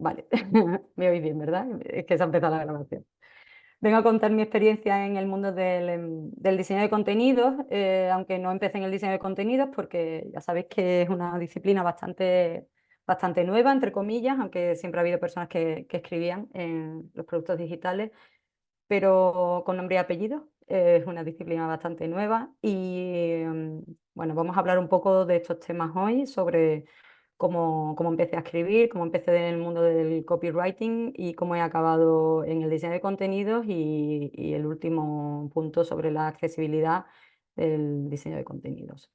Vale, me oís bien, ¿verdad? Es que se ha empezado la grabación. Vengo a contar mi experiencia en el mundo del diseño de contenidos, aunque no empecé en el diseño de contenidos porque ya sabéis que es una disciplina bastante nueva, entre comillas, aunque siempre ha habido personas que escribían en los productos digitales, pero con nombre y apellido. Es una disciplina bastante nueva y bueno, vamos a hablar un poco de estos temas hoy, sobre cómo empecé a escribir, cómo empecé en el mundo del copywriting y cómo he acabado en el diseño de contenidos y el último punto sobre la accesibilidad del diseño de contenidos.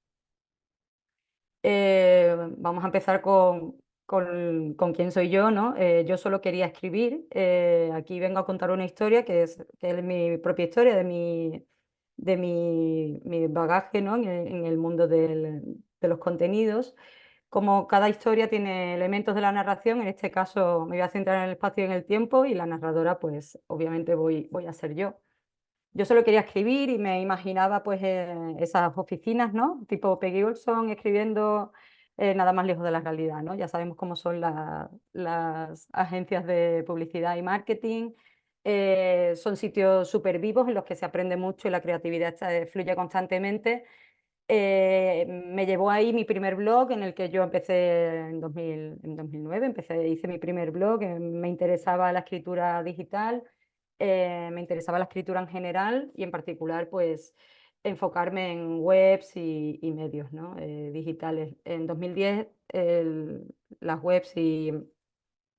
Vamos a empezar con quién soy yo, ¿no? Yo solo quería escribir. Aquí vengo a contar una historia que es mi propia historia, mi bagaje, ¿no? En el mundo de los contenidos. Como cada historia tiene elementos de la narración, en este caso me voy a centrar en el espacio y en el tiempo y la narradora, pues obviamente voy a ser yo. Yo solo quería escribir y me imaginaba pues esas oficinas, ¿no? Tipo Peggy Olson escribiendo, nada más lejos de la realidad, ¿no? Ya sabemos cómo son las agencias de publicidad y marketing. Son sitios súper vivos en los que se aprende mucho y la creatividad fluye constantemente. Me llevó ahí mi primer blog en el que yo empecé en 2009, hice mi primer blog. Me interesaba la escritura digital, me interesaba la escritura en general y en particular pues enfocarme en webs y medios, ¿no? Digitales. En 2010 las webs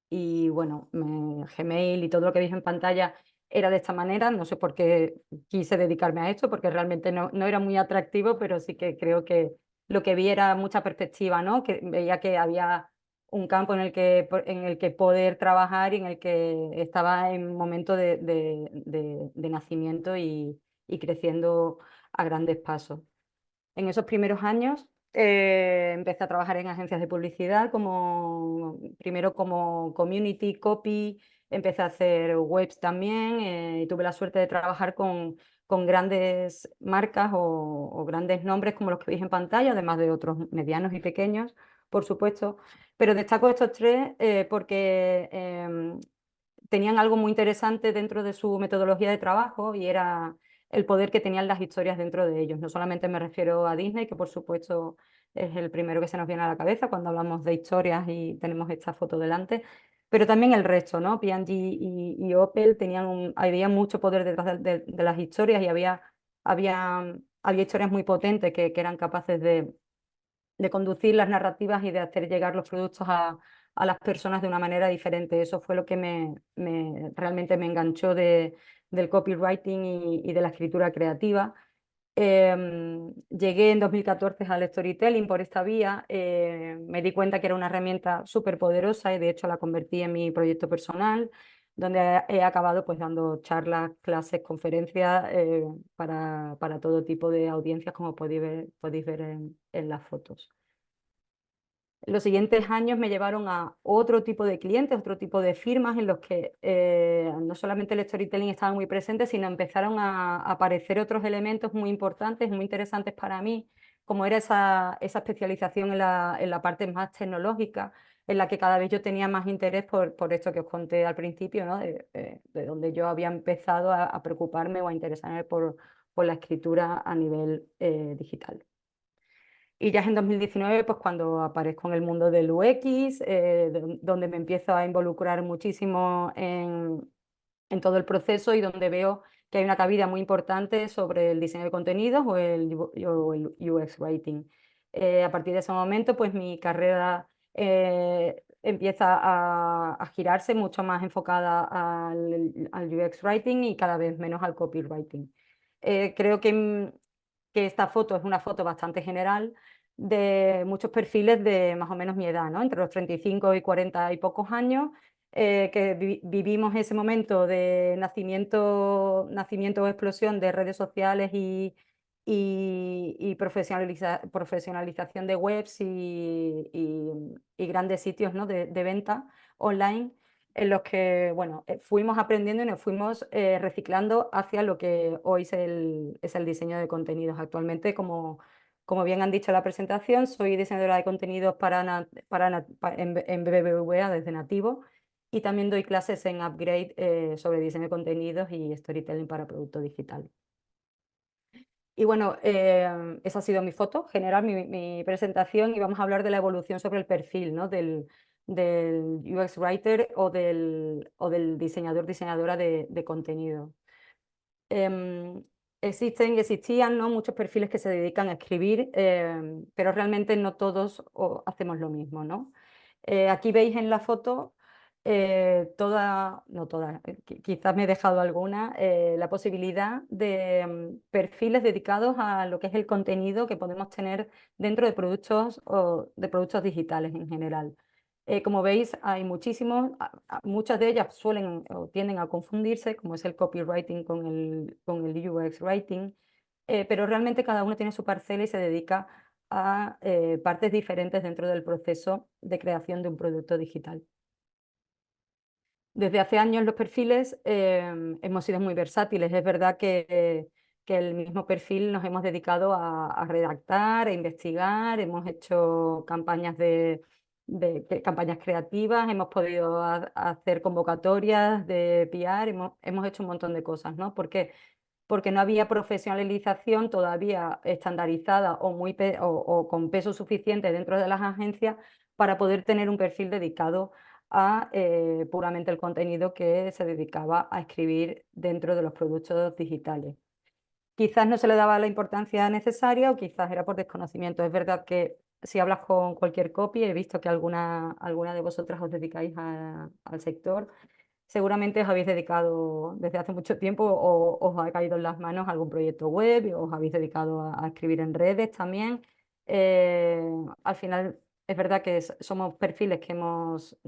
y bueno, Gmail y todo lo que veis en pantalla era de esta manera. No sé por qué quise dedicarme a esto, porque realmente no era muy atractivo, pero sí que creo que lo que vi era mucha perspectiva, ¿no? Que veía que había un campo en el que poder trabajar y en el que estaba en un momento de nacimiento y creciendo a grandes pasos. En esos primeros años empecé a trabajar en agencias de publicidad, primero como community copy. Empecé a hacer webs también, y tuve la suerte de trabajar con grandes marcas o grandes nombres como los que veis en pantalla, además de otros medianos y pequeños, por supuesto. Pero destaco estos tres porque tenían algo muy interesante dentro de su metodología de trabajo, y era el poder que tenían las historias dentro de ellos. No solamente me refiero a Disney, que por supuesto es el primero que se nos viene a la cabeza cuando hablamos de historias y tenemos esta foto delante, pero también el resto, ¿no? P&G y Opel había mucho poder detrás de las historias, y había historias muy potentes que eran capaces de conducir las narrativas y de hacer llegar los productos a las personas de una manera diferente. Eso fue lo que realmente me enganchó del copywriting y de la escritura creativa. Llegué en 2014 al storytelling por esta vía. Me di cuenta que era una herramienta súper poderosa y de hecho la convertí en mi proyecto personal, donde he acabado pues dando charlas, clases, conferencias, para todo tipo de audiencias, como podéis ver en las fotos. Los siguientes años me llevaron a otro tipo de clientes, otro tipo de firmas en los que no solamente el storytelling estaba muy presente, sino empezaron a aparecer otros elementos muy importantes, muy interesantes para mí, como era esa especialización en la parte más tecnológica, en la que cada vez yo tenía más interés por esto que os conté al principio, ¿no? De donde yo había empezado a preocuparme o a interesarme por la escritura a nivel digital. Y ya es en 2019, pues cuando aparezco en el mundo del UX, donde me empiezo a involucrar muchísimo en todo el proceso y donde veo que hay una cabida muy importante sobre el diseño de contenidos o el UX writing. A partir de ese momento, pues mi carrera empieza a girarse mucho más enfocada al UX writing y cada vez menos al copywriting. Creo que esta foto es una foto bastante general de muchos perfiles de más o menos mi edad, ¿no? Entre los 35 y 40 y pocos años, que vivimos ese momento de nacimiento o explosión de redes sociales y profesionalización de webs y grandes sitios, ¿no? de venta online, en los que bueno, fuimos aprendiendo y nos fuimos reciclando hacia lo que hoy es el diseño de contenidos. Actualmente, como bien han dicho en la presentación, soy diseñadora de contenidos en BBVA desde nativo, y también doy clases en Upgrade sobre diseño de contenidos y storytelling para producto digital. Y bueno, esa ha sido mi foto general, mi presentación, y vamos a hablar de la evolución sobre el perfil, ¿no? Del UX Writer o del diseñador, diseñadora de contenido. Em, existían, ¿no? Muchos perfiles que se dedican a escribir, pero realmente no todos hacemos lo mismo, ¿no? Aquí veis en la foto no todas, quizás me he dejado alguna, la posibilidad de perfiles dedicados a lo que es el contenido que podemos tener dentro de productos o de productos digitales en general. Como veis, hay muchísimos, muchas de ellas suelen o tienden a confundirse, como es el copywriting con el UX writing, pero realmente cada uno tiene su parcela y se dedica a partes diferentes dentro del proceso de creación de un producto digital. Desde hace años los perfiles hemos sido muy versátiles. Es verdad que el mismo perfil nos hemos dedicado a redactar, a investigar, hemos hecho campañas campañas creativas, hemos podido hacer convocatorias de PR, hemos hecho un montón de cosas, ¿no? ¿Por qué? Porque no había profesionalización todavía estandarizada o con peso suficiente dentro de las agencias para poder tener un perfil dedicado a puramente el contenido que se dedicaba a escribir dentro de los productos digitales. Quizás no se le daba la importancia necesaria o quizás era por desconocimiento. Es verdad que si hablas con cualquier copy, he visto que alguna de vosotras os dedicáis al sector, seguramente os habéis dedicado desde hace mucho tiempo o os ha caído en las manos algún proyecto web, o os habéis dedicado a escribir en redes también. Al final es verdad que somos perfiles que hemos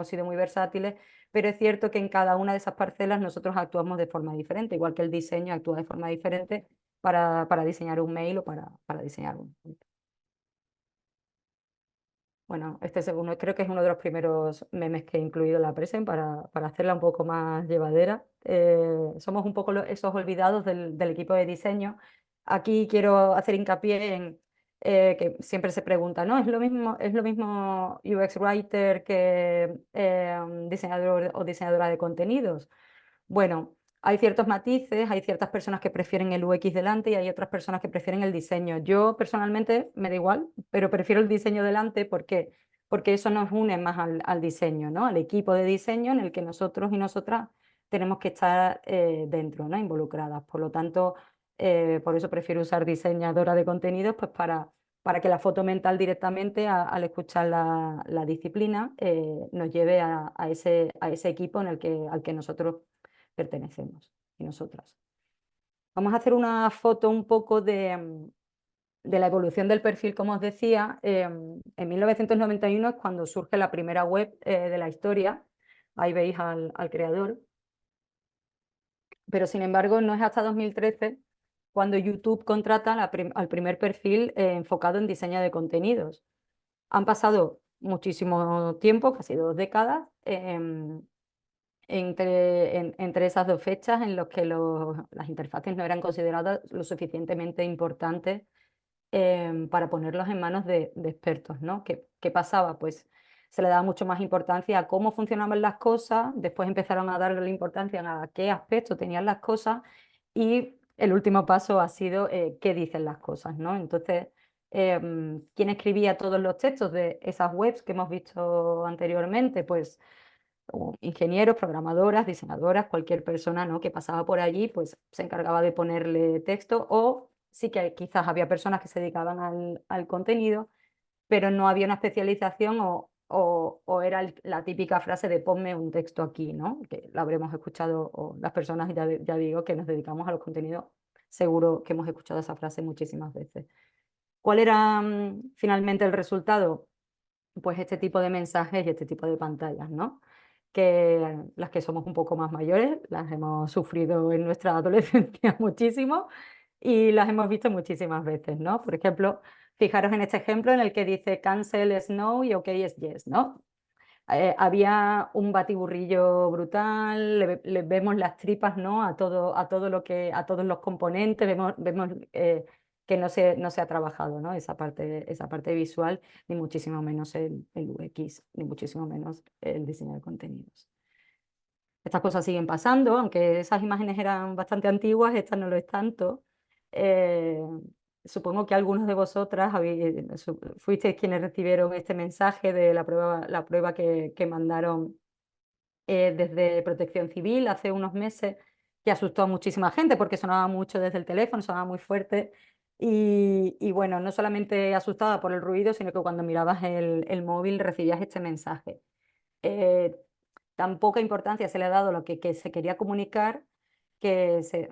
sido muy versátiles, pero es cierto que en cada una de esas parcelas nosotros actuamos de forma diferente, igual que el diseño actúa de forma diferente para diseñar un mail o para diseñar un... Bueno, este segundo creo que es uno de los primeros memes que he incluido en la present para hacerla un poco más llevadera. Somos un poco esos olvidados del equipo de diseño. Aquí quiero hacer hincapié en que siempre se pregunta, ¿no? Es lo mismo UX Writer que diseñador o diseñadora de contenidos? Bueno, hay ciertos matices, hay ciertas personas que prefieren el UX delante y hay otras personas que prefieren el diseño. Yo personalmente me da igual, pero prefiero el diseño delante. ¿Por qué? Porque eso nos une más al diseño, ¿no? Al equipo de diseño en el que nosotros y nosotras tenemos que estar dentro, ¿no? Involucradas. Por lo tanto, por eso prefiero usar diseñadora de contenidos, pues para que la foto mental directamente, al escuchar la disciplina, nos lleve a ese equipo al que nosotros pertenecemos y nosotras. Vamos a hacer una foto un poco de la evolución del perfil, como os decía. En 1991 es cuando surge la primera web de la historia. Ahí veis al creador. Pero sin embargo, no es hasta 2013 cuando YouTube contrata al primer perfil enfocado en diseño de contenidos. Han pasado muchísimo tiempo, casi 2 décadas, entre esas dos fechas en las que las interfaces no eran consideradas lo suficientemente importantes para ponerlos en manos de expertos, ¿no? ¿Qué pasaba? Pues se le daba mucho más importancia a cómo funcionaban las cosas, después empezaron a darle la importancia a qué aspecto tenían las cosas, y el último paso ha sido qué dicen las cosas, ¿no? Entonces, ¿quién escribía todos los textos de esas webs que hemos visto anteriormente? Pues o ingenieros, programadoras, diseñadoras, cualquier persona, ¿no?, que pasaba por allí, pues se encargaba de ponerle texto, o sí que quizás había personas que se dedicaban al contenido, pero no había una especialización o era la típica frase de ponme un texto aquí, ¿no? Que la habremos escuchado, o las personas, ya digo, que nos dedicamos a los contenidos, seguro que hemos escuchado esa frase muchísimas veces. ¿Cuál era finalmente el resultado? Pues este tipo de mensajes y este tipo de pantallas, ¿no? Que las que somos un poco más mayores las hemos sufrido en nuestra adolescencia muchísimo y las hemos visto muchísimas veces, ¿no? Por ejemplo, fijaros en este ejemplo en el que dice cancel es no y ok es yes, ¿no? Había un batiburrillo brutal, le vemos las tripas, ¿no? A todo lo que, a todos los componentes, vemos que no se ha trabajado, ¿no? Esa parte visual, ni muchísimo menos el UX, ni muchísimo menos el diseño de contenidos. Estas cosas siguen pasando, aunque esas imágenes eran bastante antiguas, estas no lo es tanto. Eh, Supongo que algunos de vosotras fuisteis quienes recibieron este mensaje de la prueba que mandaron desde Protección Civil hace unos meses, que asustó a muchísima gente porque sonaba mucho desde el teléfono, sonaba muy fuerte. Y bueno, no solamente asustaba por el ruido, sino que cuando mirabas el móvil recibías este mensaje. Eh, Tan poca importancia se le ha dado a lo que se quería comunicar, que se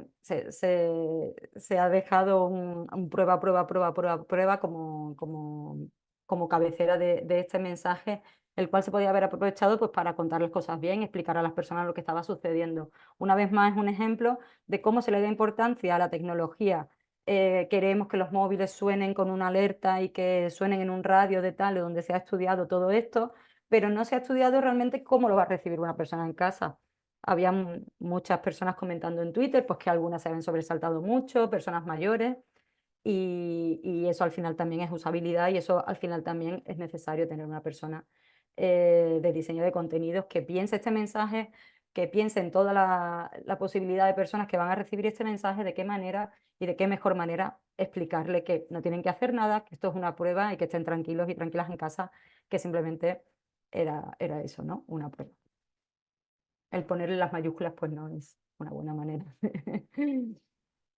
ha dejado un prueba, prueba, prueba, prueba, prueba como cabecera de este mensaje, el cual se podía haber aprovechado pues, para contar las cosas bien, explicar a las personas lo que estaba sucediendo. Una vez más es un ejemplo de cómo se le da importancia a la tecnología. Queremos que los móviles suenen con una alerta y que suenen en un radio de tal, donde se ha estudiado todo esto, pero no se ha estudiado realmente cómo lo va a recibir una persona en casa. Había muchas personas comentando en Twitter, pues que algunas se habían sobresaltado mucho, personas mayores, y eso al final también es usabilidad y eso al final también es necesario tener una persona de diseño de contenidos que piense este mensaje, que piense en toda la posibilidad de personas que van a recibir este mensaje, de qué manera y de qué mejor manera explicarle que no tienen que hacer nada, que esto es una prueba y que estén tranquilos y tranquilas en casa, que simplemente era eso, ¿no? Una prueba. El ponerle las mayúsculas pues no es una buena manera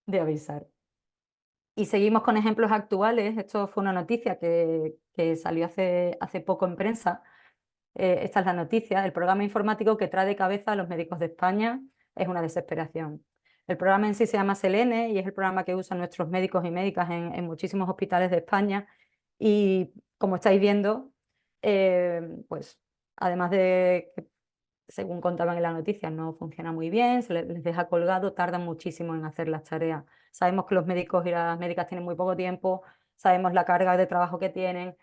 de avisar. Y seguimos con ejemplos actuales. Esto fue una noticia que salió hace poco en prensa. Esta es la noticia. El programa informático que trae de cabeza a los médicos de España es una desesperación. El programa en sí se llama Selene y es el programa que usan nuestros médicos y médicas en muchísimos hospitales de España. Y como estáis viendo, pues además de que según contaban en la noticia, no funciona muy bien, les deja colgado, tardan muchísimo en hacer las tareas. Sabemos que los médicos y las médicas tienen muy poco tiempo, sabemos la carga de trabajo que tienen.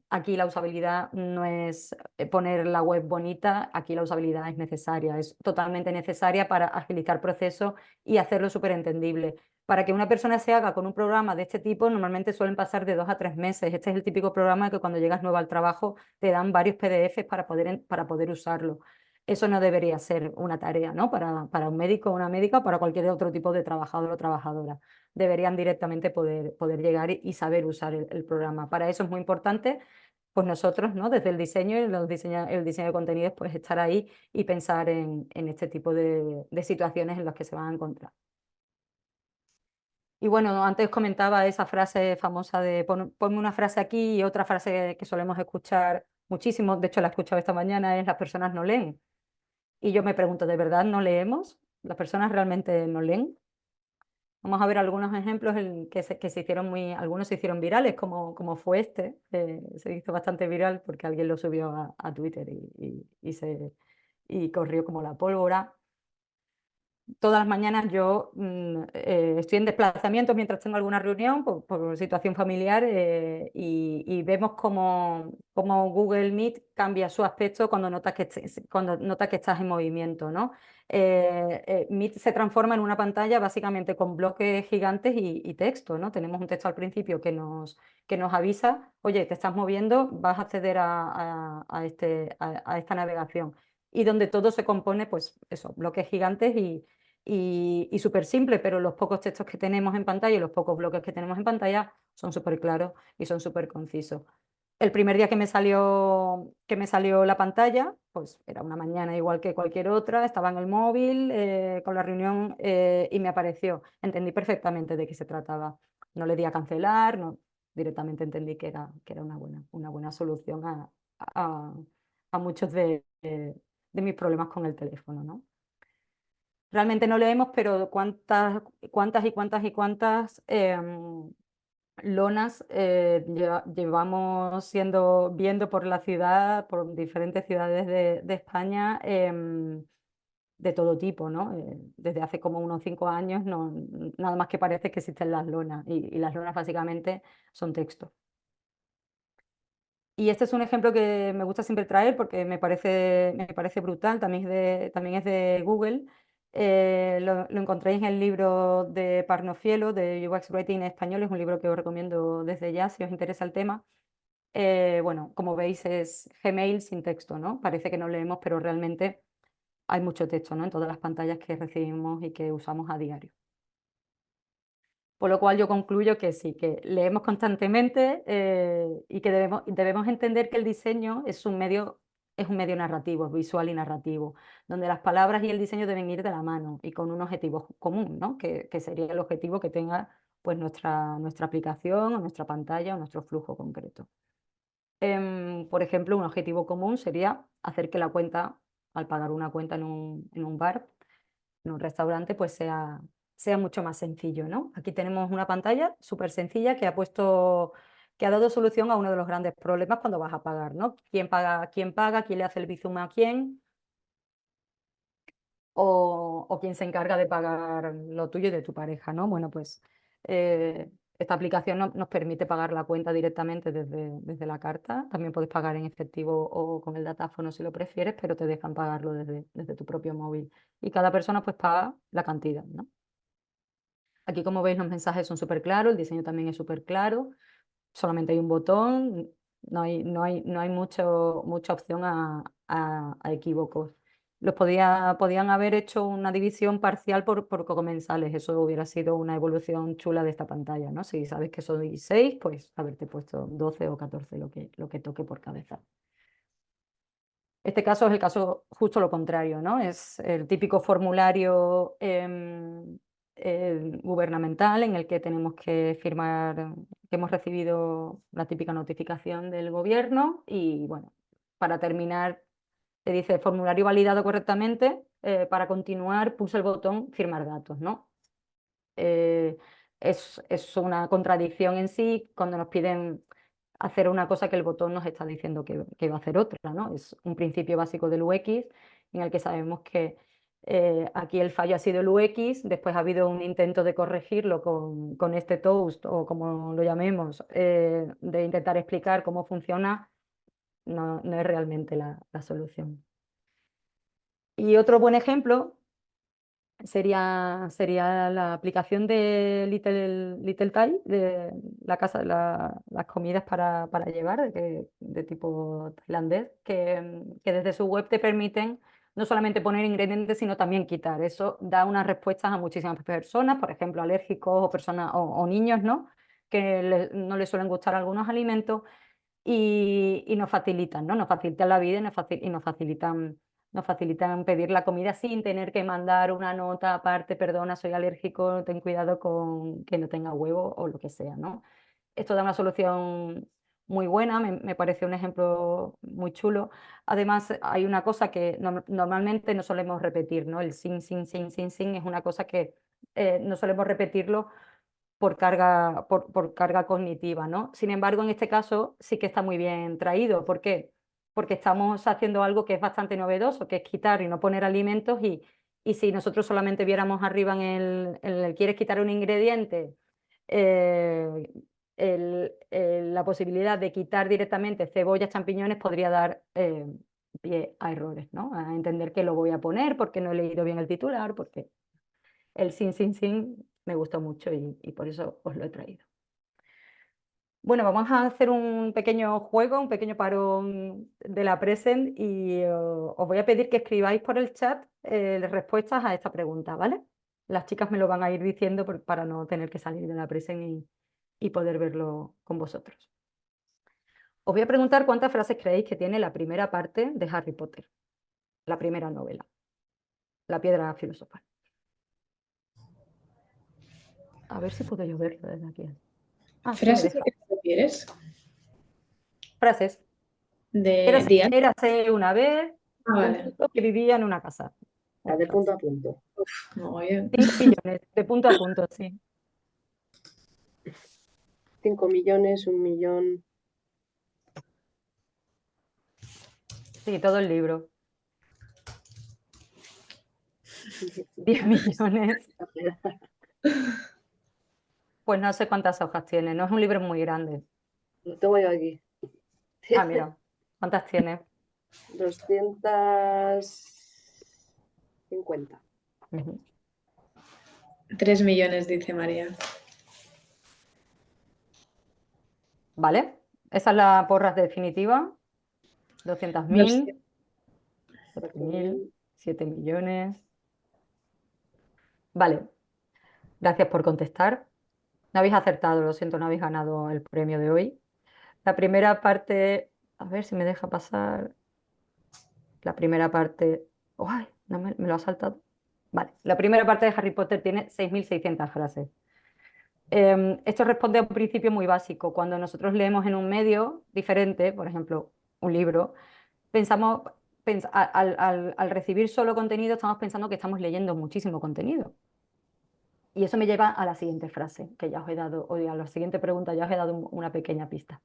Aquí la usabilidad no es poner la web bonita, aquí la usabilidad es necesaria, es totalmente necesaria para agilizar procesos y hacerlo súper entendible. Para que una persona se haga con un programa de este tipo, normalmente suelen pasar de 2 a 3 meses. Este es el típico programa que cuando llegas nuevo al trabajo te dan varios PDFs para poder usarlo. Eso no debería ser una tarea, ¿no? Para un médico o una médica, para cualquier otro tipo de trabajador o trabajadora. Deberían directamente poder llegar y saber usar el programa. Para eso es muy importante, pues nosotros, ¿no? Desde el diseño y el diseño de contenidos, pues estar ahí y pensar en este tipo de situaciones en las que se van a encontrar. Y bueno, antes comentaba esa frase famosa de ponme una frase aquí y otra frase que solemos escuchar muchísimo, de hecho la he escuchado esta mañana, es las personas no leen. Y yo me pregunto, ¿de verdad no leemos? ¿Las personas realmente no leen? Vamos a ver algunos ejemplos que se hicieron algunos se hicieron virales, como fue este, se hizo bastante viral porque alguien lo subió a Twitter y corrió como la pólvora. Todas las mañanas yo estoy en desplazamiento mientras tengo alguna reunión por situación familiar y vemos cómo Google Meet cambia su aspecto cuando nota que estás en movimiento, ¿no? Meet se transforma en una pantalla básicamente con bloques gigantes y texto, ¿no? Tenemos un texto al principio que nos avisa, oye, te estás moviendo, vas a acceder a esta navegación y donde todo se compone, pues eso, bloques gigantes y súper simple, pero los pocos textos que tenemos en pantalla y los pocos bloques que tenemos en pantalla son súper claros y son súper concisos. El primer día que me salió la pantalla, pues era una mañana igual que cualquier otra, estaba en el móvil con la reunión y me apareció. Entendí perfectamente de qué se trataba. No le di a cancelar, no, directamente entendí que era una buena solución a, a muchos de mis problemas con el teléfono, ¿no? Realmente no leemos, pero cuántas lonas llevamos viendo por la ciudad, por diferentes ciudades de España, de todo tipo, ¿no? Desde hace como unos 5 años, nada más que parece que existen las lonas, y las lonas básicamente son texto. Y este es un ejemplo que me gusta siempre traer porque me parece brutal, también es de Google. Lo encontréis en el libro de Parnofielo, de UX Writing en español, es un libro que os recomiendo desde ya si os interesa el tema. Bueno, como veis es Gmail sin texto, ¿no? Parece que no leemos, pero realmente hay mucho texto, ¿no? En todas las pantallas que recibimos y que usamos a diario. Por lo cual yo concluyo que sí, que leemos constantemente y que debemos entender que el diseño es un medio narrativo, visual y narrativo, donde las palabras y el diseño deben ir de la mano y con un objetivo común, ¿no? Que sería el objetivo que tenga pues, nuestra aplicación o nuestra pantalla o nuestro flujo concreto. Por ejemplo, un objetivo común sería hacer que la cuenta, al pagar una cuenta en un bar, en un restaurante, pues sea mucho más sencillo, ¿no? Aquí tenemos una pantalla súper sencilla que ha dado solución a uno de los grandes problemas cuando vas a pagar, ¿no? ¿Quién paga, quién paga, quién le hace el bizum a quién? O quién se encarga de pagar lo tuyo y de tu pareja, ¿no? Bueno, pues esta aplicación nos permite pagar la cuenta directamente desde la carta. También puedes pagar en efectivo o con el datáfono si lo prefieres, pero te dejan pagarlo desde tu propio móvil. Y cada persona pues paga la cantidad, ¿no? Aquí, como veis, los mensajes son súper claros, el diseño también es súper claro, solamente hay un botón, no hay mucha opción a equívocos. Podían haber hecho una división parcial por comensales, eso hubiera sido una evolución chula de esta pantalla, ¿no? Si sabes que son 6, pues haberte puesto 12 o 14, lo que toque por cabeza. Este caso es el caso justo lo contrario, ¿no? Es el típico formulario gubernamental en el que tenemos que firmar que hemos recibido la típica notificación del gobierno y, bueno, para terminar, te dice formulario validado correctamente, para continuar pulsa el botón firmar datos, ¿no? Eh, es una contradicción en sí cuando nos piden hacer una cosa que el botón nos está diciendo que va a hacer otra, ¿no? Es un principio básico del UX en el que sabemos que aquí el fallo ha sido el UX, después ha habido un intento de corregirlo con este toast o como lo llamemos, de intentar explicar cómo funciona, no es realmente la solución. Y otro buen ejemplo sería la aplicación de Little Thai, de la casa, las comidas para llevar, de tipo tailandés, que desde su web te permiten no solamente poner ingredientes, sino también quitar. Eso da unas respuestas a muchísimas personas, por ejemplo, alérgicos o personas o niños, ¿no? Que no les suelen gustar algunos alimentos y nos facilitan, ¿no? Nos facilitan la vida y nos facilitan pedir la comida sin tener que mandar una nota aparte, perdona, soy alérgico, ten cuidado con que no tenga huevo o lo que sea, ¿no? Esto da una solución muy buena, me parece un ejemplo muy chulo. Además, hay una cosa que normalmente no solemos repetir, ¿no? El sin es una cosa que no solemos repetirlo por carga cognitiva, ¿no? Sin embargo, en este caso sí que está muy bien traído. ¿Por qué? Porque estamos haciendo algo que es bastante novedoso, que es quitar y no poner alimentos y si nosotros solamente viéramos arriba en el quieres quitar un ingrediente, eh, la posibilidad de quitar directamente cebollas, champiñones podría dar pie a errores, ¿no? A entender que lo voy a poner porque no he leído bien el titular, porque el sin me gustó mucho y por eso os lo he traído. Bueno, vamos a hacer un pequeño juego, un pequeño parón de la present y os voy a pedir que escribáis por el chat respuestas a esta pregunta, ¿vale? Las chicas me lo van a ir diciendo para no tener que salir de la present y poder verlo con vosotros. Os voy a preguntar cuántas frases creéis que tiene la primera parte de Harry Potter, la primera novela, La piedra filosofal. A ver si puedo yo verlo desde aquí. Ah, sí me ¿Frases a deja. qué te refieres? Frases. De diario. Érase una vez Ah, un vale. chico que vivía en una casa. La Una de frase. punto a punto. Muy bien. 5 millones, de punto a punto, sí. 5 millones, 1 millón. Sí, todo el libro. 10 millones. Pues no sé cuántas hojas tiene, no es un libro muy grande. Lo tengo yo aquí. Ah, mira, ¿cuántas tiene? 250. Ujú. 3 millones, dice María. ¿Vale? Esa es la porra definitiva. 200.000, 4.000, 4.000. 7 millones. Vale, gracias por contestar. No habéis acertado, lo siento, no habéis ganado el premio de hoy. La primera parte, a ver si me deja pasar. La primera parte. ¡Ay! No me lo ha saltado. Vale, la primera parte de Harry Potter tiene 6.600 frases. Esto responde a un principio muy básico. Cuando nosotros leemos en un medio diferente, por ejemplo, un libro, pensamos, al recibir solo contenido, estamos pensando que estamos leyendo muchísimo contenido. Y eso me lleva a la siguiente frase, que ya os he dado, o a la siguiente pregunta, ya os he dado una pequeña pista.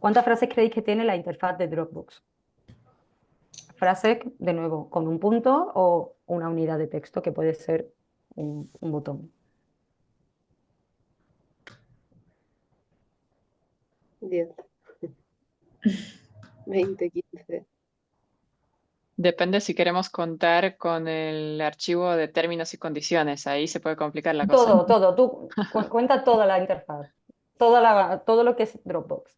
¿Cuántas frases creéis que tiene la interfaz de Dropbox? Frases, de nuevo, con un punto o una unidad de texto que puede ser un botón. 10, 20, 15. Depende si queremos contar con el archivo de términos y condiciones. Ahí se puede complicar la cosa. Todo. Tú cuenta toda la interfaz, todo lo que es Dropbox.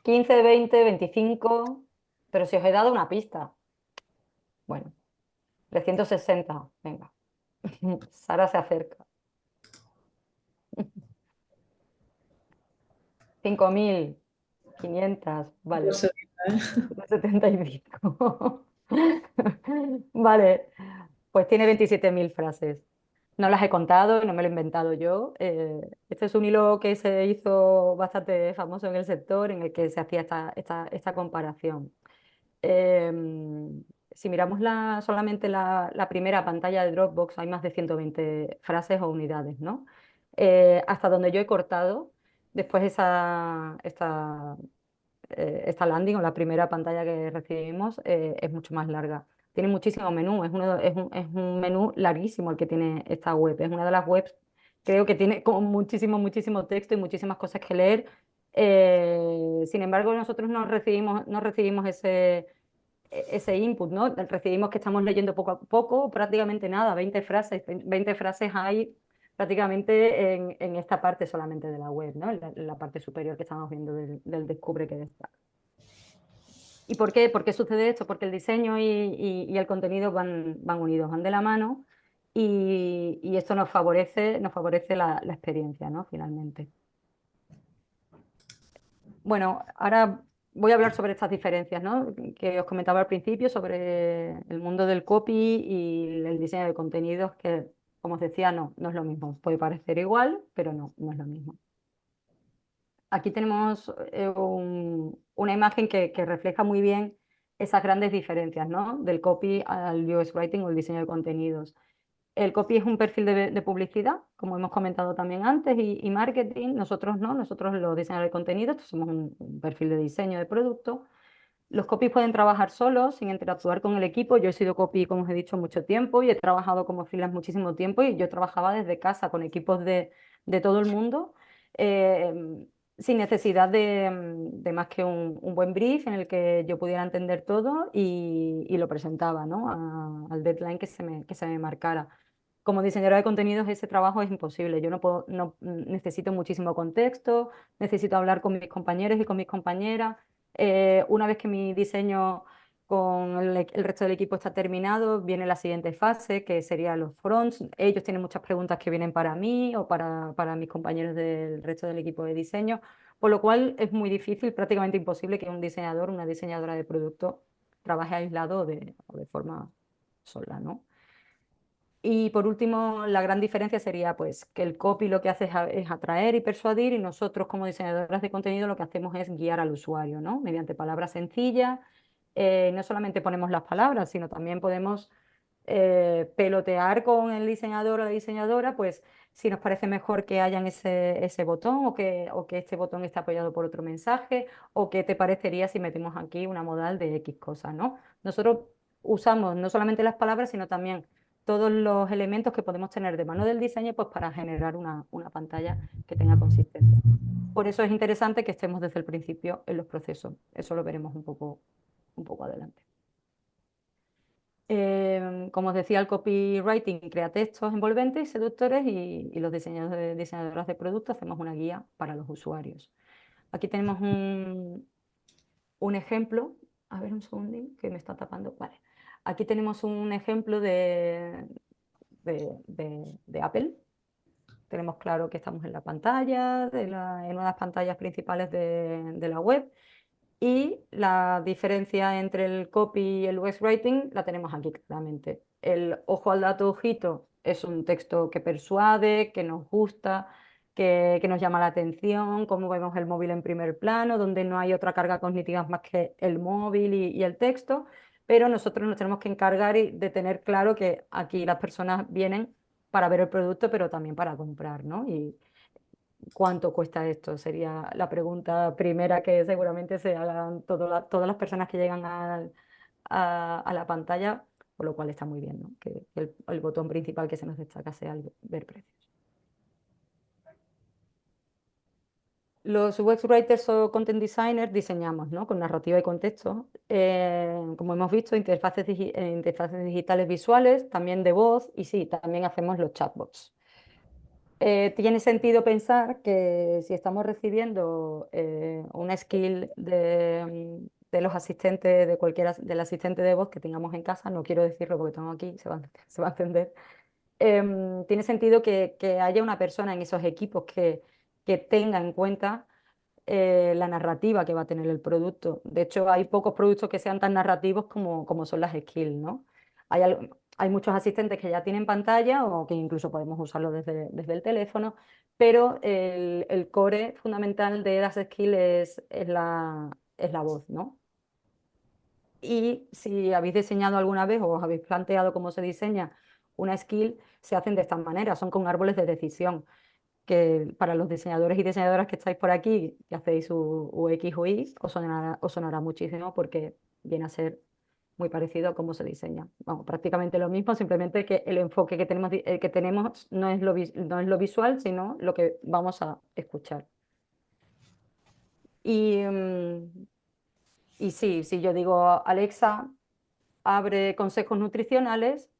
15, 20, 25, pero si os he dado una pista. Bueno, 360, venga. Sara se acerca. 5.500, vale. 75. Vale, pues tiene 27.000 frases. No las he contado, no me lo he inventado yo. Este es un hilo que se hizo bastante famoso en el sector, en el que se hacía esta comparación. Si miramos solamente la primera pantalla de Dropbox, hay más de 120 frases o unidades, ¿no? Hasta donde yo he cortado, después esta landing o la primera pantalla que recibimos es mucho más larga. Tiene muchísimo menú, es un menú larguísimo el que tiene esta web. Es una de las webs, creo que tiene como muchísimo texto y muchísimas cosas que leer. Sin embargo, nosotros no recibimos ese input, ¿no? Recibimos que estamos leyendo poco a poco, prácticamente nada, 20 frases hay prácticamente en esta parte solamente de la web, ¿no? En la parte superior que estamos viendo del Descubre que destaca. ¿Y por qué? ¿Por qué sucede esto? Porque el diseño y el contenido van unidos, van de la mano y esto nos favorece la experiencia, ¿no? Finalmente. Bueno, ahora voy a hablar sobre estas diferencias, ¿no? Que os comentaba al principio sobre el mundo del copy y el diseño de contenidos, que, como os decía, no es lo mismo. Puede parecer igual, pero no es lo mismo. Aquí tenemos una imagen que refleja muy bien esas grandes diferencias, ¿no? Del copy al UX Writing o el diseño de contenidos. El copy es un perfil de publicidad, como hemos comentado también antes, y marketing. Nosotros no, nosotros los diseñadores de contenidos somos un perfil de diseño de producto. Los copies pueden trabajar solos, sin interactuar con el equipo. Yo he sido copy, como os he dicho, mucho tiempo y he trabajado como freelance muchísimo tiempo y yo trabajaba desde casa con equipos de todo el mundo, eh, sin necesidad de más que un buen brief en el que yo pudiera entender todo y lo presentaba, ¿no? Al deadline que se me marcara. Como diseñadora de contenidos ese trabajo es imposible. Yo necesito muchísimo contexto, necesito hablar con mis compañeros y con mis compañeras. Una vez que mi diseño con el resto del equipo está terminado, viene la siguiente fase, que serían los fronts. Ellos tienen muchas preguntas que vienen para mí o para mis compañeros del resto del equipo de diseño, por lo cual es muy difícil, prácticamente imposible que un diseñador, una diseñadora de producto trabaje aislado o de forma sola, ¿no? Y por último, la gran diferencia sería pues, que el copy lo que hace es atraer y persuadir y nosotros como diseñadoras de contenido lo que hacemos es guiar al usuario, ¿no? Mediante palabras sencillas. No solamente ponemos las palabras, sino también podemos pelotear con el diseñador o la diseñadora, pues si nos parece mejor que hayan ese botón o que este botón esté apoyado por otro mensaje o qué te parecería si metemos aquí una modal de X cosas, ¿no? Nosotros usamos no solamente las palabras, sino también todos los elementos que podemos tener de mano del diseño pues, para generar una pantalla que tenga consistencia. Por eso es interesante que estemos desde el principio en los procesos. Eso lo veremos un poco adelante. Como os decía, el copywriting crea textos envolventes y seductores y los diseñadores, diseñadoras de productos hacemos una guía para los usuarios. Aquí tenemos un ejemplo. A ver, un segundín, que me está tapando. Vale. Aquí tenemos un ejemplo de Apple. Tenemos claro que estamos en la pantalla, en una de las pantallas principales de la web. Y la diferencia entre el copy y el UX writing la tenemos aquí claramente. El ojo al dato, ojito, es un texto que persuade, que nos gusta, que nos llama la atención, como vemos el móvil en primer plano, donde no hay otra carga cognitiva más que el móvil y el texto, pero nosotros nos tenemos que encargar de tener claro que aquí las personas vienen para ver el producto, pero también para comprar, ¿no? Y ¿cuánto cuesta esto? Sería la pregunta primera que seguramente se hagan todas las personas que llegan a la pantalla, por lo cual está muy bien, ¿no? Que el botón principal que se nos destaca sea el ver precios. Los UX writers o content designers diseñamos, ¿no? Con narrativa y contexto. Como hemos visto, interfaces digitales visuales, también de voz y sí, también hacemos los chatbots. Tiene sentido pensar que si estamos recibiendo una skill de los asistentes, de cualquiera del asistente de voz que tengamos en casa, no quiero decirlo porque tengo aquí, se va a entender. Tiene sentido que haya una persona en esos equipos que tenga en cuenta la narrativa que va a tener el producto. De hecho, hay pocos productos que sean tan narrativos como son las skills, ¿no? Hay muchos asistentes que ya tienen pantalla o que incluso podemos usarlo desde el teléfono, pero el core fundamental de las skills es la voz, ¿no? Y si habéis diseñado alguna vez o os habéis planteado cómo se diseña una skill, se hacen de esta manera, son con árboles de decisión que para los diseñadores y diseñadoras que estáis por aquí, que hacéis UX o Y, os sonará muchísimo porque viene a ser muy parecido a cómo se diseña. Vamos, prácticamente lo mismo, simplemente que el enfoque que tenemos no es lo visual, sino lo que vamos a escuchar. Y, y sí, si yo digo, Alexa, abre consejos nutricionales,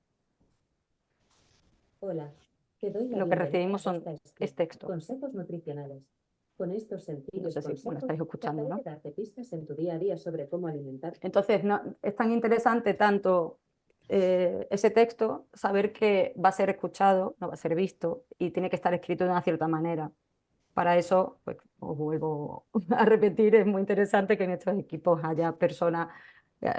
Hola, te doy la lo que bienvenida recibimos a esta es texto. Consejos nutricionales. Con estos No sencillos sé si, bueno, consejos, estáis escuchando, trataré ¿no? de darte pistas en tu día a día sobre cómo alimentar. Entonces, no, es tan interesante tanto ese texto, saber que va a ser escuchado, no va a ser visto y tiene que estar escrito de una cierta manera. Para eso, pues os vuelvo a repetir, es muy interesante que en estos equipos haya personas,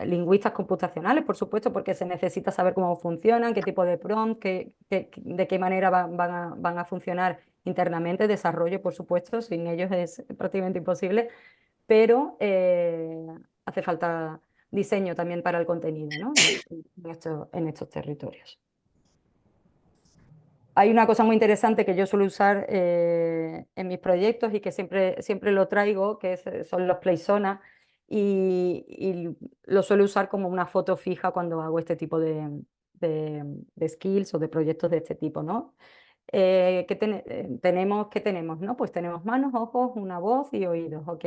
lingüistas computacionales, por supuesto, porque se necesita saber cómo funcionan, qué tipo de prompt, de qué manera van a funcionar internamente, desarrollo, por supuesto, sin ellos es prácticamente imposible, pero hace falta diseño también para el contenido, ¿no? en estos territorios. Hay una cosa muy interesante que yo suelo usar en mis proyectos y que siempre lo traigo, son los playzonas, y lo suelo usar como una foto fija cuando hago este tipo de skills o de proyectos de este tipo, ¿no? ¿Qué tenemos, no? Pues tenemos manos, ojos, una voz y oídos, ¿ok?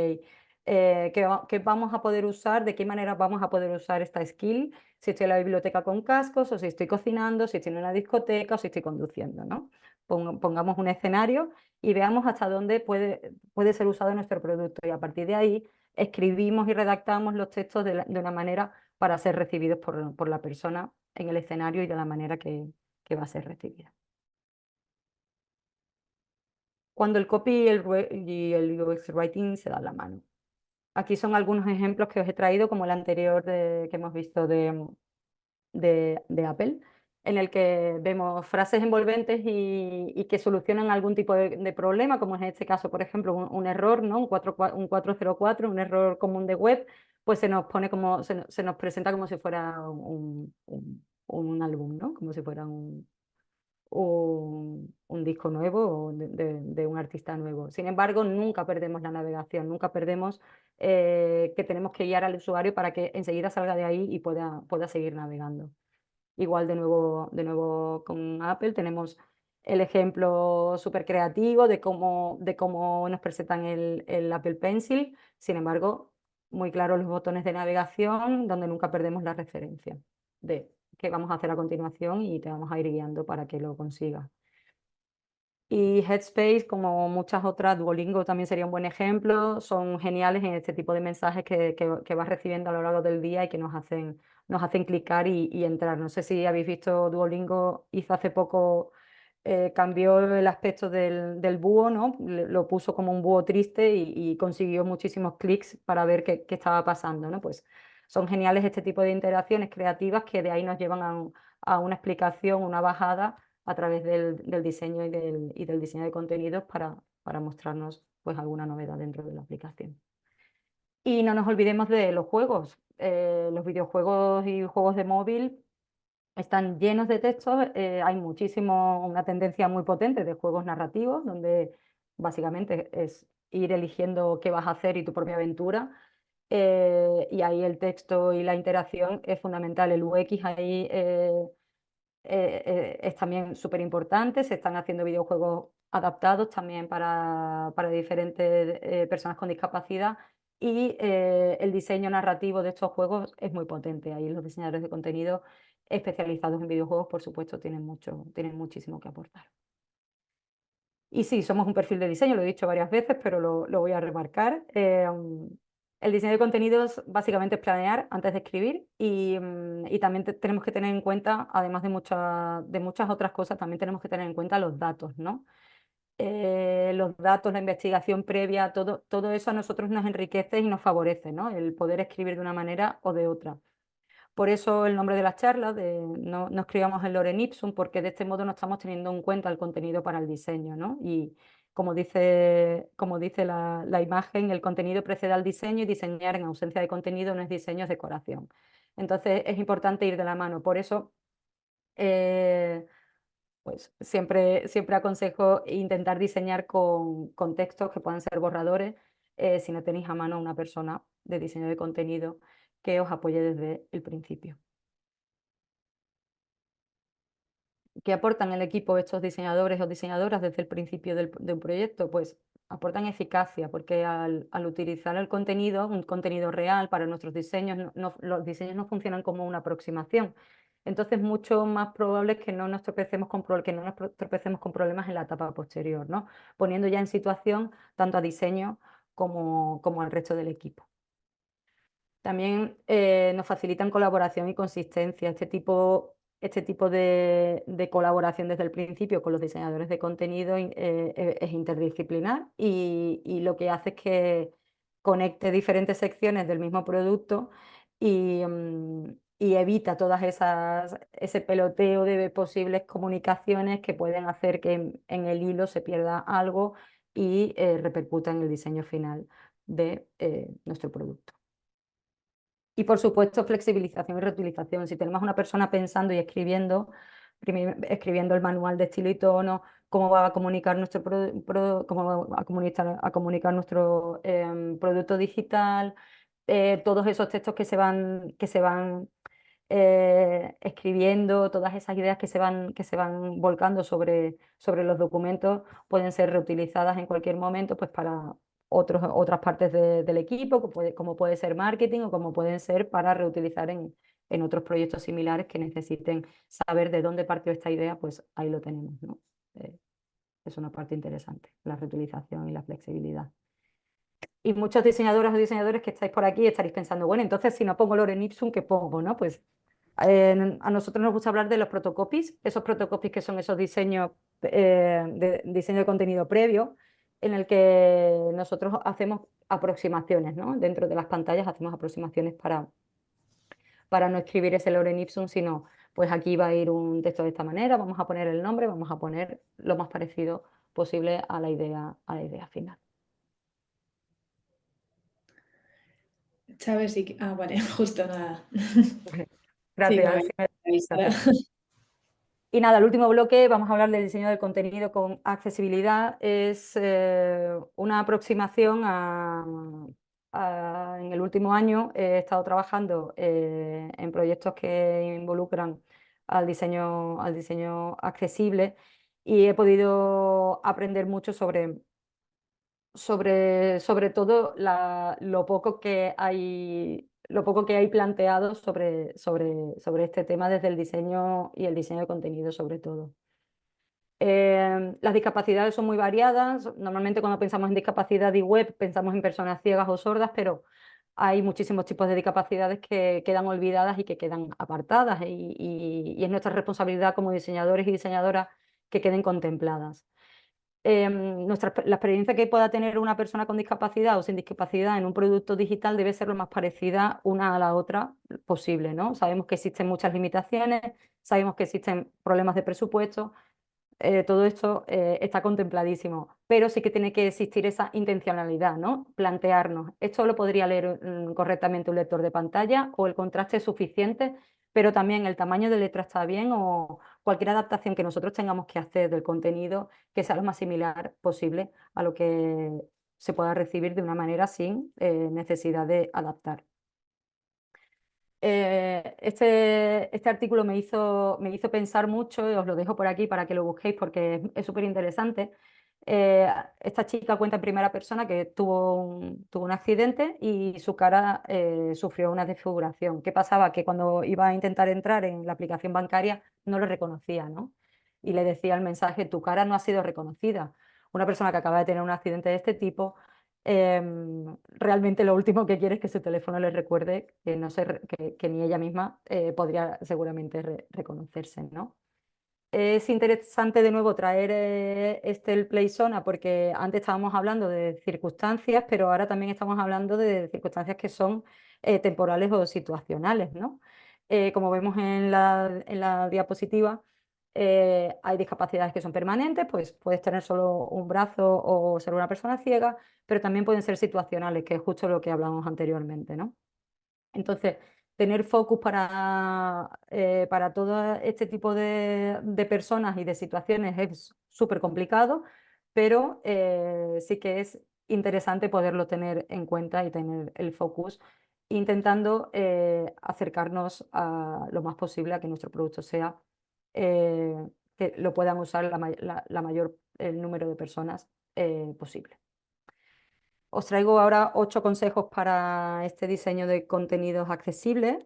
¿Qué vamos a poder usar? ¿De qué manera vamos a poder usar esta skill? Si estoy en la biblioteca con cascos, o si estoy cocinando, si estoy en una discoteca, o si estoy conduciendo, ¿no? Pongamos un escenario y veamos hasta dónde puede ser usado nuestro producto. Y a partir de ahí escribimos y redactamos los textos de una manera para ser recibidos por la persona en el escenario y de la manera que va a ser recibida. Cuando el copy y el UX writing se dan la mano. Aquí son algunos ejemplos que os he traído, como el anterior que hemos visto de Apple, en el que vemos frases envolventes y que solucionan algún tipo de problema, como en este caso, por ejemplo, un error, ¿no? Un 404, un error común de web, pues se nos presenta como si fuera un álbum, ¿no? Como si fuera un disco nuevo o de un artista nuevo. Sin embargo, nunca perdemos la navegación, nunca perdemos que tenemos que guiar al usuario para que enseguida salga de ahí y pueda seguir navegando. Igual de nuevo con Apple tenemos el ejemplo súper creativo de cómo nos presentan el Apple Pencil. Sin embargo, muy claros los botones de navegación donde nunca perdemos la referencia que vamos a hacer a continuación y te vamos a ir guiando para que lo consigas. Y Headspace, como muchas otras, Duolingo también sería un buen ejemplo, son geniales en este tipo de mensajes que vas recibiendo a lo largo del día y que nos hacen clicar y entrar. No sé si habéis visto, Duolingo hizo hace poco, cambió el aspecto del búho, ¿no? Lo puso como un búho triste y consiguió muchísimos clics para ver qué estaba pasando, ¿no? Pues son geniales este tipo de interacciones creativas que de ahí nos llevan a una explicación, una bajada a través del diseño y del diseño de contenidos para mostrarnos pues alguna novedad dentro de la aplicación. Y no nos olvidemos de los juegos. Los videojuegos y juegos de móvil están llenos de textos. Hay una tendencia muy potente de juegos narrativos, donde básicamente es ir eligiendo qué vas a hacer y tu propia aventura. Y ahí el texto y la interacción es fundamental. El UX ahí es también súper importante. Se están haciendo videojuegos adaptados también para diferentes personas con discapacidad. Y el diseño narrativo de estos juegos es muy potente. Ahí los diseñadores de contenido especializados en videojuegos, por supuesto, tienen muchísimo que aportar. Y sí, somos un perfil de diseño, lo he dicho varias veces, pero lo voy a remarcar. El diseño de contenidos básicamente es planear antes de escribir y también tenemos que tener en cuenta, además de muchas otras cosas, también tenemos que tener en cuenta los datos, ¿no? Los datos, la investigación previa, todo eso a nosotros nos enriquece y nos favorece, ¿no? El poder escribir de una manera o de otra. Por eso el nombre de las charlas, no escribamos el lorem ipsum, porque de este modo no estamos teniendo en cuenta el contenido para el diseño, ¿no? Y como dice la imagen, el contenido precede al diseño y diseñar en ausencia de contenido no es diseño, es decoración. Entonces es importante ir de la mano. Por eso, pues siempre aconsejo intentar diseñar con textos que puedan ser borradores, si no tenéis a mano una persona de diseño de contenido que os apoye desde el principio. ¿Qué aportan el equipo estos diseñadores o diseñadoras desde el principio de un proyecto? Pues aportan eficacia, porque al utilizar el contenido, un contenido real para nuestros diseños, los diseños no funcionan como una aproximación. Entonces, mucho más probable es que no nos tropecemos con problemas en la etapa posterior, ¿no? Poniendo ya en situación tanto a diseño como al resto del equipo. También nos facilitan colaboración y consistencia. Este tipo de colaboración desde el principio con los diseñadores de contenido es interdisciplinar y lo que hace es que conecte diferentes secciones del mismo producto y evita ese peloteo de posibles comunicaciones que pueden hacer que en el hilo se pierda algo y repercuta en el diseño final de nuestro producto. Y por supuesto, flexibilización y reutilización. Si tenemos una persona pensando y escribiendo el manual de estilo y tono, cómo va a comunicar cómo va a comunicar nuestro producto digital, todos esos textos que se van escribiendo, todas esas ideas que se van volcando sobre los documentos pueden ser reutilizadas en cualquier momento pues para otras partes del equipo, como puede ser marketing o como pueden ser para reutilizar en otros proyectos similares que necesiten saber de dónde partió esta idea, pues ahí lo tenemos, ¿no? Es una parte interesante, la reutilización y la flexibilidad. Y muchos diseñadoras o diseñadores que estáis por aquí estaréis pensando, bueno, entonces si no pongo lorem ipsum, ¿qué pongo, no? Pues a nosotros nos gusta hablar de los protocopies, esos protocopies que son esos diseños de diseño de contenido previo, en el que nosotros hacemos aproximaciones, ¿no? Dentro de las pantallas hacemos aproximaciones para no escribir ese lorem ipsum, sino pues aquí va a ir un texto de esta manera, vamos a poner el nombre, vamos a poner lo más parecido posible a la idea final. Chávez, sí. Ah, vale, justo nada. Gracias. Sí, Sí me avisará. Y nada, el último bloque, vamos a hablar del diseño del contenido con accesibilidad. Es una aproximación en el último año he estado trabajando en proyectos que involucran al diseño accesible y he podido aprender mucho sobre todo lo poco que hay lo poco que hay planteado sobre este tema desde el diseño y el diseño de contenido sobre todo. Las discapacidades son muy variadas. Normalmente cuando pensamos en discapacidad y web pensamos en personas ciegas o sordas, pero hay muchísimos tipos de discapacidades que quedan olvidadas y que quedan apartadas y es nuestra responsabilidad como diseñadores y diseñadoras que queden contempladas. La experiencia que pueda tener una persona con discapacidad o sin discapacidad en un producto digital debe ser lo más parecida una a la otra posible, ¿no? Sabemos que existen muchas limitaciones, sabemos que existen problemas de presupuesto, todo esto está contempladísimo, pero sí que tiene que existir esa intencionalidad, ¿no? Plantearnos, esto lo podría leer correctamente un lector de pantalla o el contraste es suficiente, pero también el tamaño de letra está bien o cualquier adaptación que nosotros tengamos que hacer del contenido que sea lo más similar posible a lo que se pueda recibir de una manera sin necesidad de adaptar. Este artículo me hizo pensar mucho, y os lo dejo por aquí para que lo busquéis porque es súper interesante. Esta chica cuenta en primera persona que tuvo un accidente y su cara sufrió una desfiguración. ¿Qué pasaba? Que cuando iba a intentar entrar en la aplicación bancaria no lo reconocía, ¿no? Y le decía el mensaje, tu cara no ha sido reconocida. Una persona que acaba de tener un accidente de este tipo realmente lo último que quiere es que su teléfono le recuerde que, no que ni ella misma podría seguramente reconocerse, ¿no? Es interesante de nuevo traer el Playzona porque antes estábamos hablando de circunstancias, pero ahora también estamos hablando de circunstancias que son temporales o situacionales, ¿no? Como vemos en la diapositiva, hay discapacidades que son permanentes, pues puedes tener solo un brazo o ser una persona ciega, pero también pueden ser situacionales, que es justo lo que hablamos anteriormente, ¿no? Entonces, tener focus para todo este tipo de personas y de situaciones es súper complicado, pero sí que es interesante poderlo tener en cuenta y tener el focus, intentando acercarnos lo más posible a que nuestro producto sea que lo puedan usar el número de personas posible. Os traigo ahora 8 consejos para este diseño de contenidos accesibles.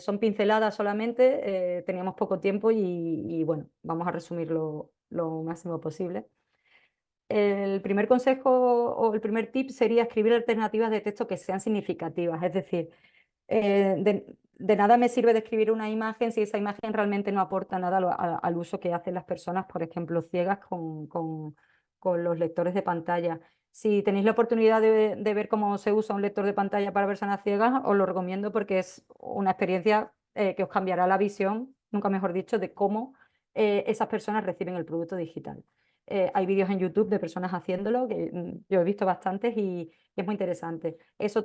Son pinceladas solamente, teníamos poco tiempo y, bueno, vamos a resumirlo lo máximo posible. El primer consejo o el primer tip sería escribir alternativas de texto que sean significativas, es decir, de nada me sirve de escribir una imagen si esa imagen realmente no aporta nada al uso que hacen las personas, por ejemplo, ciegas con los lectores de pantalla. Si tenéis la oportunidad de ver cómo se usa un lector de pantalla para personas ciegas, os lo recomiendo porque es una experiencia que os cambiará la visión, nunca mejor dicho, de cómo esas personas reciben el producto digital. Hay vídeos en YouTube de personas haciéndolo, que yo he visto bastantes y es muy interesante. Eso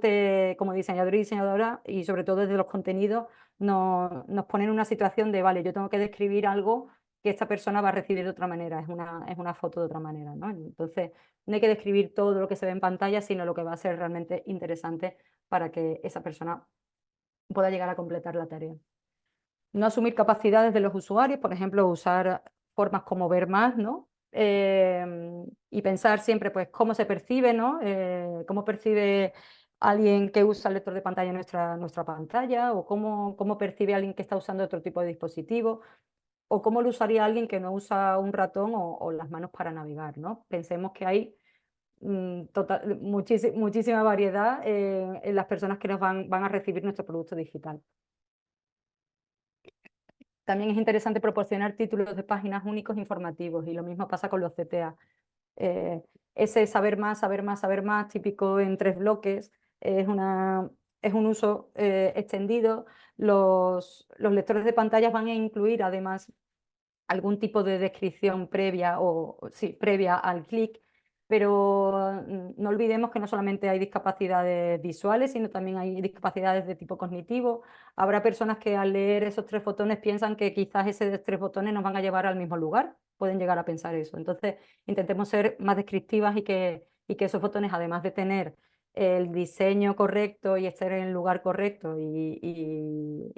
como diseñador y diseñadora, y sobre todo desde los contenidos, nos pone en una situación de, vale, yo tengo que describir algo que esta persona va a recibir de otra manera, es una foto de otra manera, ¿no? Entonces, no hay que describir todo lo que se ve en pantalla, sino lo que va a ser realmente interesante para que esa persona pueda llegar a completar la tarea. No asumir capacidades de los usuarios, por ejemplo, usar formas como ver más, ¿no? Y pensar siempre, pues, cómo se percibe, ¿no? Cómo percibe alguien que usa el lector de pantalla nuestra pantalla, o cómo percibe alguien que está usando otro tipo de dispositivo, o cómo lo usaría alguien que no usa un ratón o las manos para navegar, ¿no? Pensemos que hay muchísima variedad en las personas que van a recibir nuestro producto digital. También es interesante proporcionar títulos de páginas únicos informativos y lo mismo pasa con los CTA. Ese saber más, saber más, saber más, típico en 3 bloques, es un uso extendido. Los lectores de pantallas van a incluir además algún tipo de descripción previa al clic, pero no olvidemos que no solamente hay discapacidades visuales, sino también hay discapacidades de tipo cognitivo. Habrá personas que al leer esos 3 botones piensan que quizás esos 3 botones nos van a llevar al mismo lugar, pueden llegar a pensar eso. Entonces, intentemos ser más descriptivas y que esos botones, además de tener el diseño correcto y estar en el lugar correcto y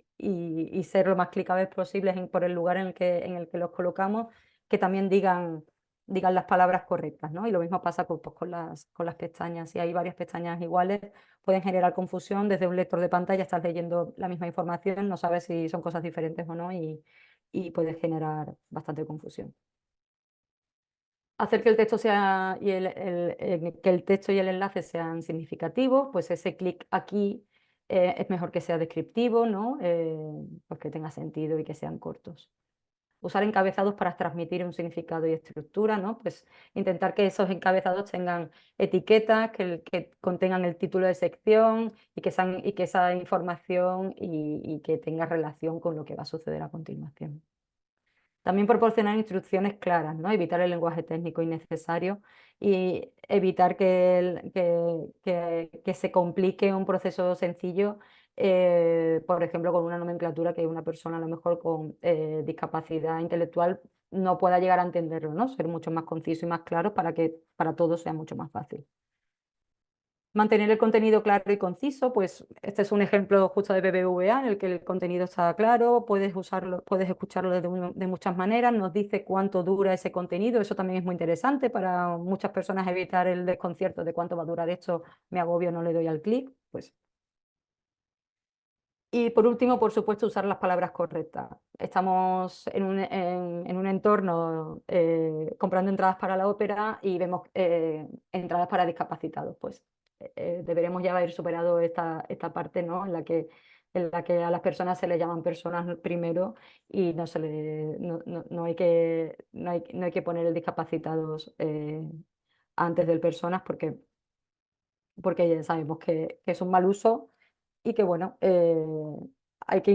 ser lo más clicables posibles por el lugar en el que los colocamos, que también digan digan las palabras correctas, ¿no? Y lo mismo pasa pues, con las pestañas. Si hay varias pestañas iguales, pueden generar confusión. Desde un lector de pantalla estás leyendo la misma información, no sabes si son cosas diferentes o no y puede generar bastante confusión. Hacer que el texto sea que el texto y el enlace sean significativos, pues ese clic aquí es mejor que sea descriptivo, ¿no? Pues que tenga sentido y que sean cortos. Usar encabezados para transmitir un significado y estructura, ¿no? Pues intentar que esos encabezados tengan etiquetas, que contengan el título de sección y que esa información y que tenga relación con lo que va a suceder a continuación. También proporcionar instrucciones claras, ¿no? Evitar el lenguaje técnico innecesario y evitar que se complique un proceso sencillo, por ejemplo, con una nomenclatura que una persona a lo mejor con discapacidad intelectual no pueda llegar a entenderlo, ¿no? Ser mucho más conciso y más claro para que para todos sea mucho más fácil. Mantener el contenido claro y conciso, pues este es un ejemplo justo de BBVA en el que el contenido está claro, puedes usarlo, puedes escucharlo de muchas maneras, nos dice cuánto dura ese contenido, eso también es muy interesante para muchas personas evitar el desconcierto de cuánto va a durar esto, me agobio, no le doy al clic, pues. Y por último, por supuesto, usar las palabras correctas. Estamos en un entorno comprando entradas para la ópera y vemos entradas para discapacitados. Pues deberemos ya haber superado esta parte, ¿no? En la que a las personas se les llaman personas primero y no hay que poner el discapacitados antes del personas porque ya sabemos que es un mal uso y que bueno, hay que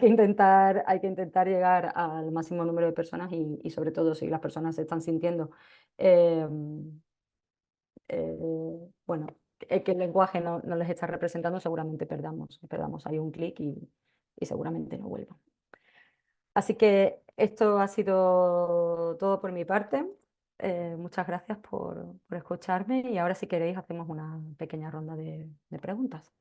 intentar llegar al máximo número de personas y sobre todo si las personas se están sintiendo eh, bueno, que el lenguaje no les está representando, seguramente perdamos ahí un clic y seguramente no vuelvan. Así que esto ha sido todo por mi parte. Muchas gracias por escucharme y ahora si queréis hacemos una pequeña ronda de preguntas.